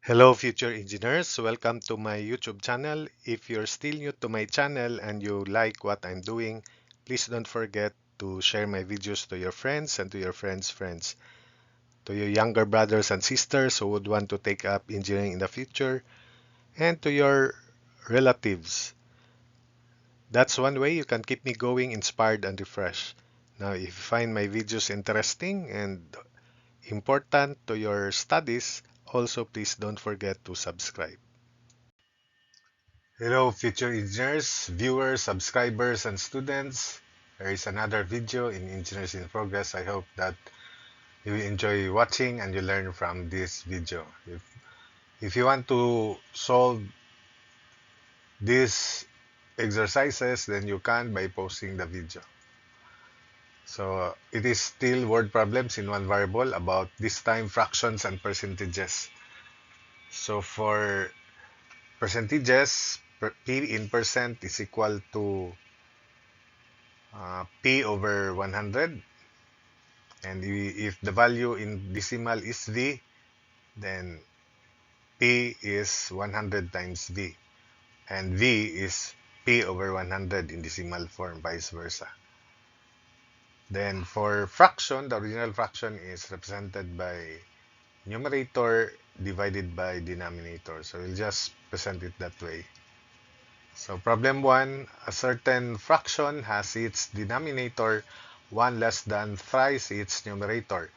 Hello, future engineers. Welcome to my YouTube channel. If you're still new to my channel and you like what I'm doing, please don't forget to share my videos to your friends and to your friends' friends, to your younger brothers and sisters who would want to take up engineering in the future, and to your relatives. That's one way you can keep me going, inspired, and refreshed. Now, if you find my videos interesting and important to your studies, also please don't forget to subscribe. Hello, future engineers, viewers, subscribers, and students. There is another video in Engineers in Progress. I hope that you enjoy watching and you learn from this video. If you want to solve these exercises, then you can by posting the video. So it is still word problems in one variable about this time fractions and percentages. So for percentages, P in percent is equal to P over 100, and if the value in decimal is V, then P is 100 times V, and V is P over 100 in decimal form, vice versa. Then for fraction, the original fraction is represented by numerator divided by denominator. So we'll just present it that way. So problem 1, a certain fraction has its denominator 1 less than thrice its numerator.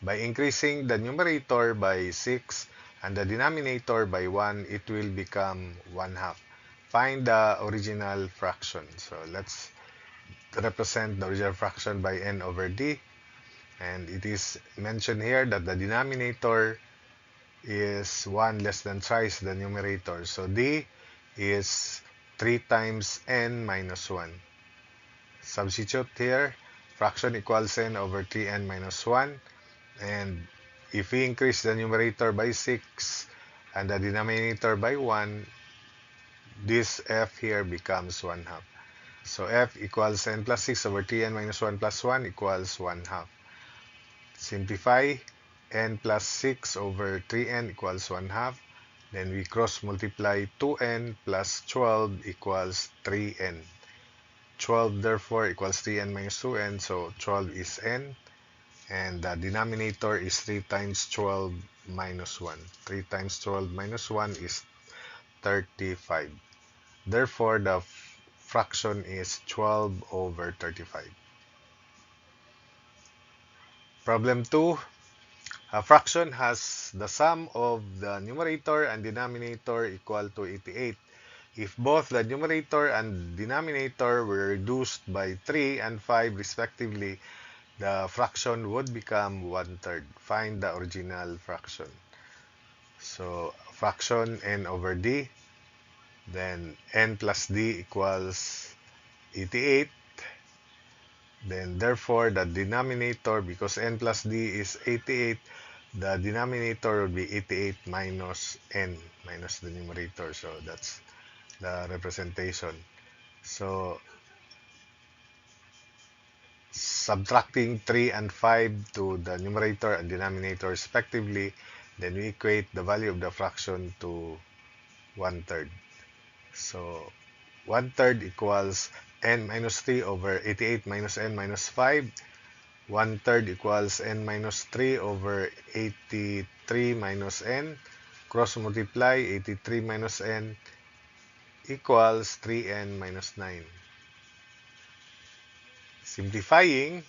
By increasing the numerator by 6 and the denominator by 1, it will become 1 half. Find the original fraction. So let's represent the original fraction by n over d. And it is mentioned here that the denominator is 1 less than thrice the numerator. So d is 3 times n minus 1. Substitute here, fraction equals n over 3n minus 1. And if we increase the numerator by 6 and the denominator by 1, this f here becomes 1 half. So f equals n plus 6 over 3n minus 1 plus 1 equals 1 half. Simplify, n plus 6 over 3n equals 1 half. Then we cross multiply 2n plus 12 equals 3n. 12 therefore equals 3n minus 2n, so 12 is n. And the denominator is 3 times 12 minus 1. 3 times 12 minus 1 is 35. Therefore, the fraction is 12 over 35. Problem 2. A fraction has the sum of the numerator and denominator equal to 88. If both the numerator and denominator were reduced by 3 and 5 respectively, the fraction would become 1/3. Find the original fraction. So fraction n over d, then n plus d equals 88. Then therefore the denominator, because n plus d is 88, the denominator will be 88 minus n minus the numerator. So that's the representation. So subtracting 3 and 5 to the numerator and denominator respectively, then we equate the value of the fraction to 1/3. So 1/3 equals n minus 3 over 88 minus n minus 5. 1/3 equals n minus 3 over 83 minus n. Cross multiply 83 minus n equals 3n minus 9. Simplifying,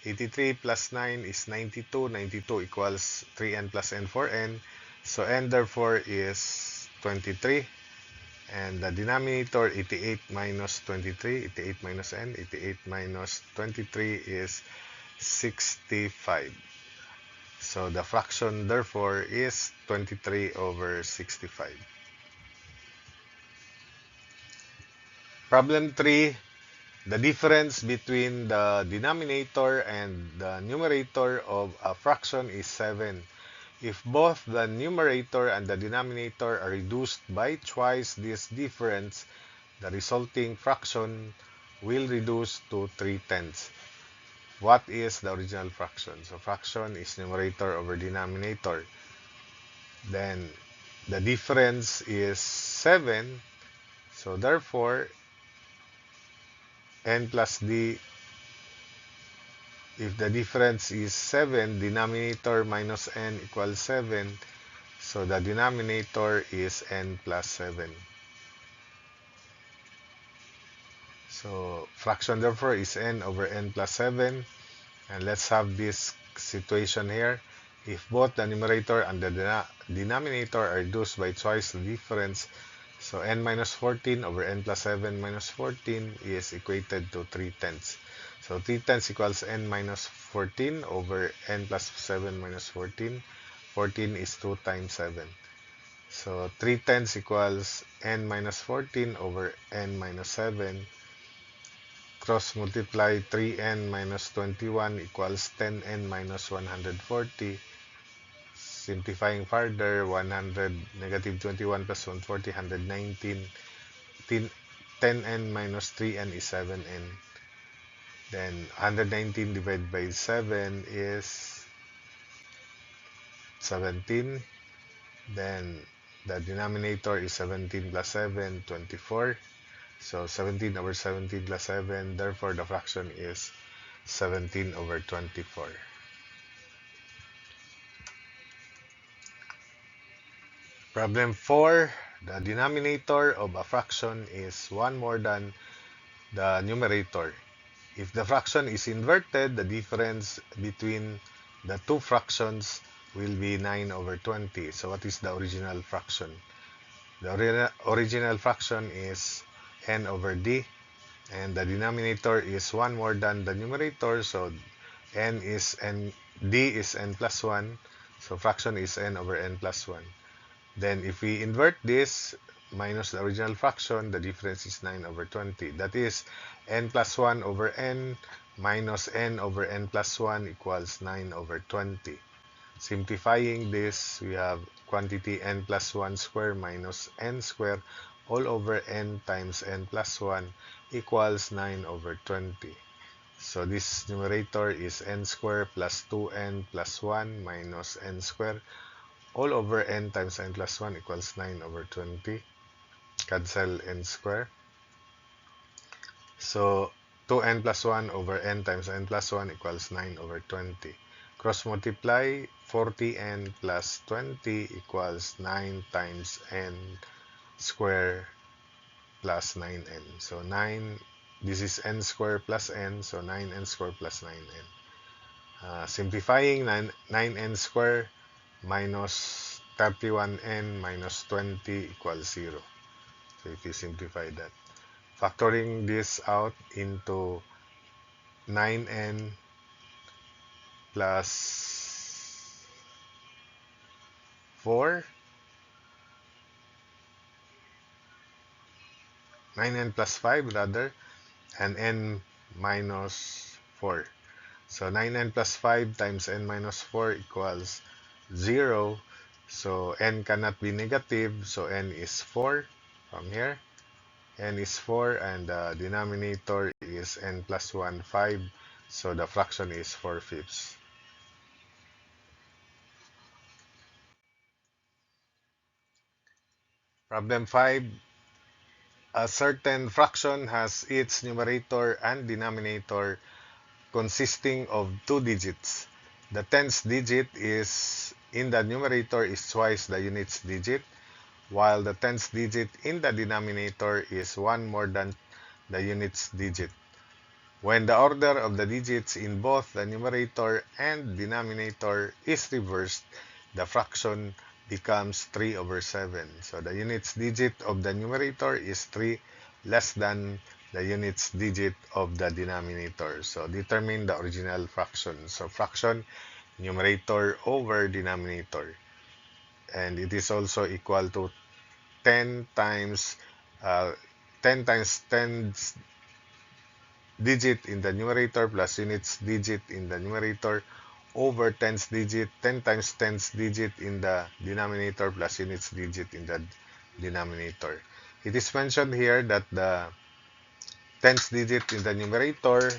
83 plus 9 is 92. 92 equals 3n plus n for n. So n therefore is 23. And the denominator, 88 minus 23. 88 minus n. 88 minus 23 is 65. So the fraction therefore is 23 over 65. Problem 3. The difference between the denominator and the numerator of a fraction is 7. If both the numerator and the denominator are reduced by twice this difference, the resulting fraction will reduce to 3/10. What is the original fraction? So fraction is numerator over denominator. Then the difference is 7. So therefore, n plus d, if the difference is 7, denominator minus n equals 7. So the denominator is n plus 7. So fraction therefore is n over n plus 7. And let's have this situation here. If both the numerator and the denominator are reduced by twice the difference, so n minus 14 over n plus 7 minus 14 is equated to 3/10. So 3/10 equals n minus 14 over n plus 7 minus 14. 14 is 2 times 7. So 3/10 equals n minus 14 over n minus 7. Cross multiply 3n minus 21 equals 10n minus 140. Simplifying further, 100 negative 21 plus 140, 119. 10n minus 3n is 7n. Then 119 divided by 7 is 17. Then the denominator is 17 plus 7, 24. So 17 over 17 plus 7, therefore the fraction is 17 over 24. Problem 4. The denominator of a fraction is 1 more than the numerator. If the fraction is inverted, the difference between the two fractions will be 9 over 20. So what is the original fraction? The original fraction is n over d, and the denominator is 1 more than the numerator, so d is n plus 1, so fraction is n over n plus 1. Then if we invert this minus the original fraction, the difference is 9 over 20. That is n plus 1 over n minus n over n plus 1 equals 9 over 20. Simplifying this, we have quantity n plus 1 square minus n square all over n times n plus 1 equals 9 over 20. So this numerator is n square plus 2n plus 1 minus n square all over n times n plus 1 equals 9 over 20. Cancel n square. So 2n plus 1 over n times n plus 1 equals 9 over 20. Cross multiply 40n plus 20 equals 9 times n square plus 9n. So 9, this is n square plus n, so 9n square plus 9n. Simplifying 9n square minus 31n minus 20 equals 0. So if you simplify that, factoring this out into 9n plus 4, 9n plus 5 rather, and n minus 4. So 9n plus 5 times n minus 4 equals 0. So n cannot be negative, so n is 4 from here. N is 4 and the denominator is n plus 1, 5. So the fraction is 4/5. Problem 5. A certain fraction has its numerator and denominator consisting of 2 digits. The tens digit is in the numerator is twice the units digit, while the tens digit in the denominator is 1 more than the units digit. When the order of the digits in both the numerator and denominator is reversed, the fraction becomes 3 over 7. So the units digit of the numerator is 3 less than the units digit of the denominator. So determine the original fraction. So fraction numerator over denominator. And it is also equal to 10 times 10 times 10 digit in the numerator plus units digit in the numerator over tens digit 10 times tens digit in the denominator plus units digit in the denominator. It is mentioned here that the tens digit in the numerator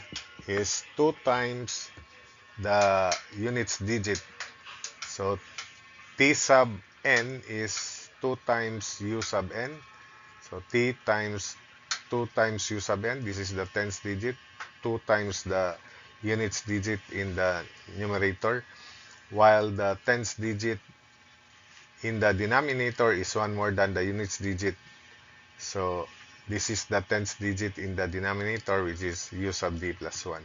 is 2 times the units digit. So T sub n is 2 times u sub n. So t times 2 times u sub n, this is the tens digit, 2 times the units digit in the numerator, while the tens digit in the denominator is 1 more than the units digit. So this is the tens digit in the denominator, which is u sub d plus 1.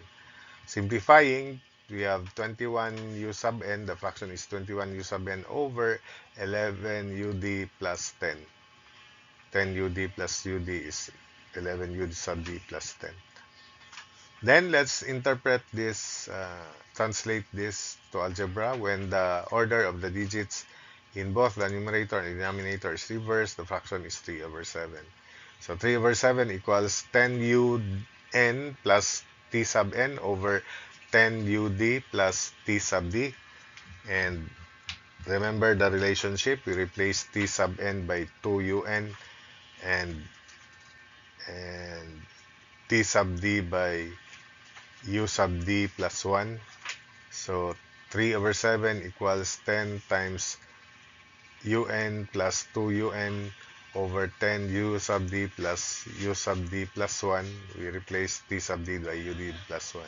Simplifying, we have 21 u sub n, the fraction is 21 u sub n over 11 ud plus 10. 10 ud plus ud is 11 u sub d plus 10. Then let's interpret this, translate this to algebra. When the order of the digits in both the numerator and denominator is reversed, the fraction is 3 over 7. So 3 over 7 equals 10 un plus t sub n over 10 ud plus t sub d. And remember the relationship, we replace t sub n by 2 un and t sub d by u sub d plus 1. So 3 over 7 equals 10 times un plus 2un over 10 u sub d plus u sub d plus 1. We replace t sub d by ud plus 1.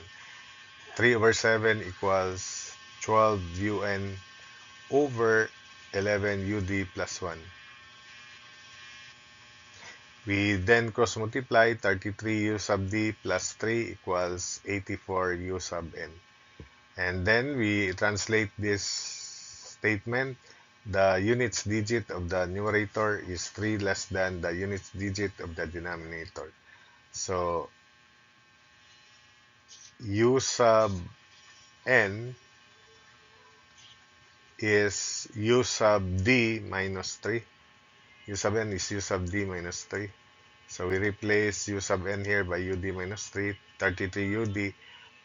3 over 7 equals 12 un over 11 ud plus 1. We then cross multiply 33 u sub d plus 3 equals 84 u sub n. And then we translate this statement. The units digit of the numerator is 3 less than the units digit of the denominator. So u sub n is u sub d minus 3. U sub n is u sub d minus 3. So we replace u sub n here by ud minus 3. 33 ud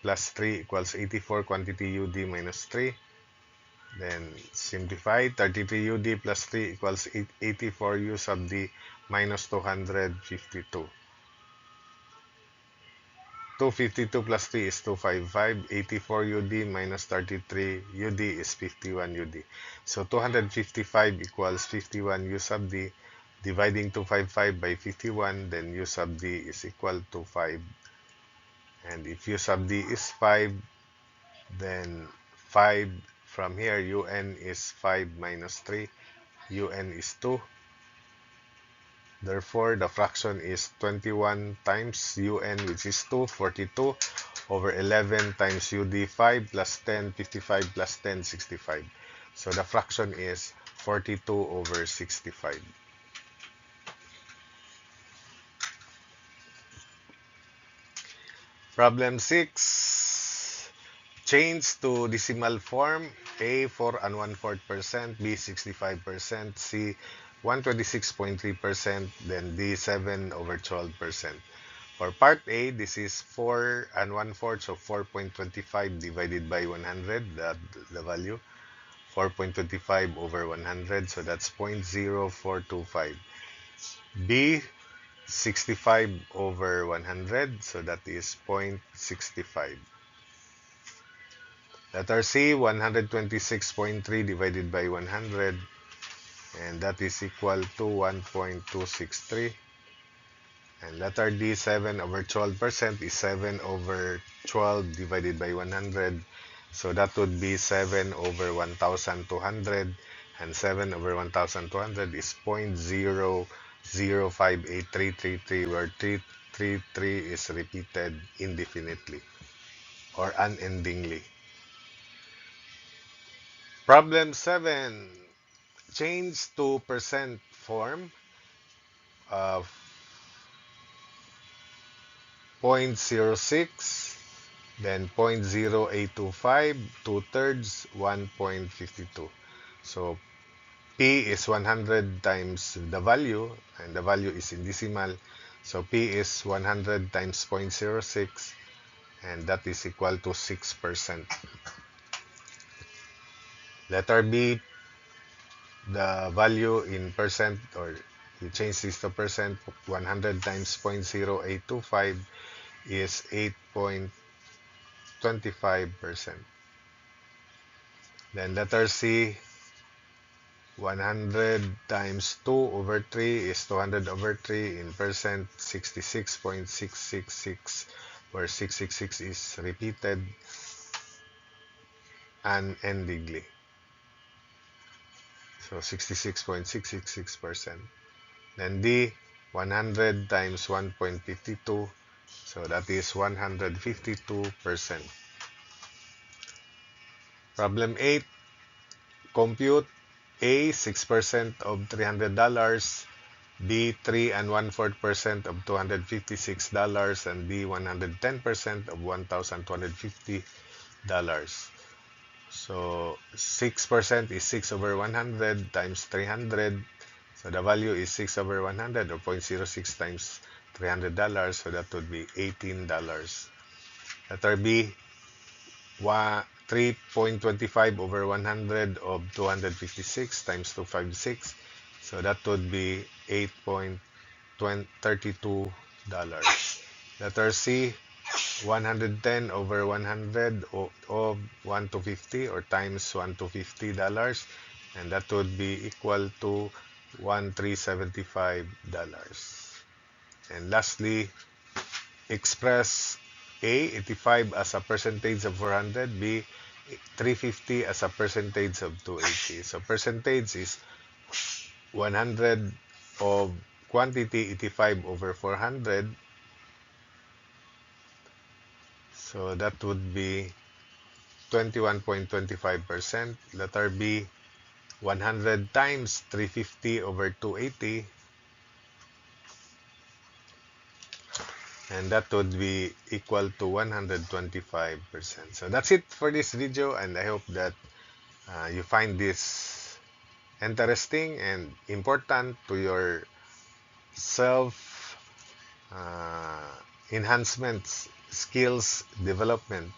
plus 3 equals 84 quantity ud minus 3. Then simplify, 33 ud plus 3 equals 84 u sub d minus 252. 252 plus 3 is 255. 84 ud minus 33 ud is 51 ud. So 255 equals 51 u sub d. Dividing 255 by 51, then u sub d is equal to 5. And if u sub d is 5, then 5 from here, un is 5 minus 3. Un is 2. Therefore, the fraction is 21 times un, which is 2, 42, over 11 times ud 5 plus 10, 55 plus 10, 65. So the fraction is 42 over 65. Problem 6. Change to decimal form. A 4 and 1/4%, B 65%, C 126.3%, then D 7 over 12%. For part A, this is 4 and 1/4, so 4.25 divided by 100, the value. 4.25 over 100, so that's 0.0425. B 65 over 100, so that is 0.65. Letter C, 126.3 divided by 100, and that is equal to 1.263. And letter D, 7 over 12% is 7 over 12 divided by 100, so that would be 7 over 1,200, and 7 over 1,200 is 0.005833, where 333 is repeated indefinitely or unendingly. Problem 7. Change to percent form of 0.06, then 0.0825, 2/3, 1.52. So P is 100 times the value, and the value is in decimal. So P is 100 times 0.06, and that is equal to 6%. Letter B, the value in percent, or you change this to percent, 100 times 0.0825 is 8.25%. Then letter C, 100 times 2 over 3 is 200 over 3 in percent 66.666, where 666 is repeated unendingly. So 66.666%. Then D, 100 times 1.52, so that is 152%. Problem 8, compute A, 6% of $300, B, 3 and 1/4% of $256, and D, 110% of $1,250. So 6% is 6 over 100 times 300. So the value is 6 over 100, or 0.06 times $300. So that would be $18. Letter B, 3.25 over 100 of 256 times 256. So that would be $8.32. Letter C, 110 over 100 of 1 to 50, or times 1 to $50, and that would be equal to $1,375. And lastly, express A, 85 as a percentage of 400, B, 350 as a percentage of 280. So percentage is 100 of quantity, 85 over 400. So that would be 21.25%. Letter B, 100 times 350 over 280, and that would be equal to 125%. So that's it for this video, and I hope that you find this interesting and important to your self enhancement skills development.